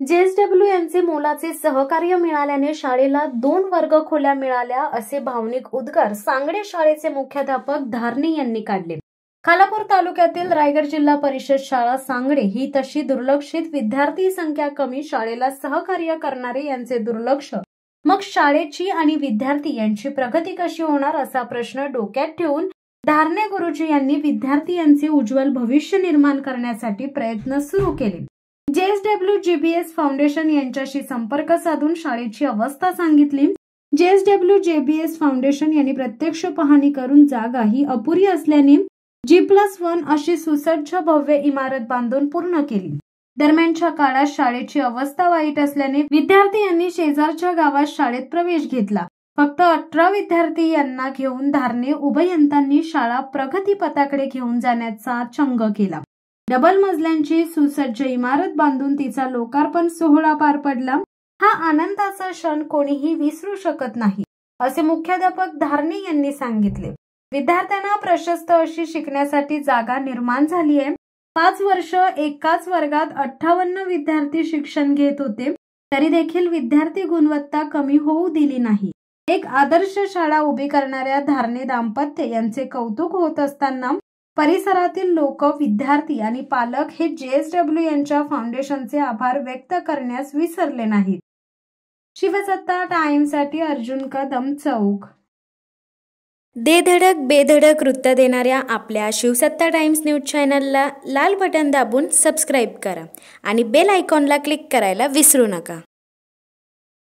JSW यांचे मोलाचे सहकार्य मिळाल्याने शाळेला 2 वर्गखोल्या मिळाल्या असे भावनिक उद्गार सांगडे शाळेचे मुख्याध्यापक धारणे यांनी काढले। खालापूर तालुक्यातील रायगड जिल्हा परिषद शाळा सांगडे ही तशी दुर्लक्षित, विद्यार्थी संख्या कमी, शाळेला सहकार्य करणारे यांचे दुर्लक्ष, मग शाळेची आणि विद्यार्थी यांची प्रगती कशी होणार असा प्रश्न डोक्यात ठेवून धारणे गुरुजी यांनी विद्यार्थी यांचे उज्ज्वल भविष्य निर्माण करण्यासाठी प्रयत्न सुरू केले। JSW GBS फाउंडेशन यांच्याशी संपर्क साधून शाळेची अवस्था सांगितली। JSW GBS फाउंडेशन यांनी प्रत्यक्ष पाहणी करून जागा ही अपुरी असल्याने G+1 अशी सुसज्ज भव्य इमारत बांधून पूर्ण केली। दरम्यानच्या काळात शाळेची अवस्था वाईट असल्याने विद्यार्थी यांनी शेजारच्या गावात शाळेत प्रवेश घेतला। फक्त 18 विद्यार्थी यांना घेऊन धारणे उभयंतांनी शाळा प्रगतीपथाकडे घेऊन जाण्याचा चंग केला। डबल मजल्यांची सुसज्ज इमारत बांधून तिचा लोकार्पण सोहळा पार पडला। हा आनंदाचा क्षण कोणीही विसरू शकत नाही असे मुख्याध्यापक धारणे यांनी सांगितले। विद्यार्थ्यांना प्रशस्त अशी शिकण्यासाठी जागा निर्माण झाली आहे। 5 वर्ष एकाच वर्गात 58 विद्यार्थी शिक्षण घेत होते, तरी देखील विद्यार्थी गुणवत्ता कमी होऊ दिली नाही। एक आदर्श शाळा उभी करणाऱ्या धारणे दाम्पत्य यांचे कौतुक होत असताना परिसरातील लोक, विद्यार्थी आणि पालक हे JSW यांच्या फाउंडेशनचे आभार व्यक्त करण्यास विसरले नाहीत। शिवसत्ता टाइम्ससाठी अर्जुन कदम, चौक। दे धडक बेधडक वृत्त देणाऱ्या आपल्या शिवसत्ता टाइम्स न्यूज चॅनलला लाल बटन दाबून सबस्क्राईब करा आणि बेल आयकॉनला क्लिक करायला विसरू नका।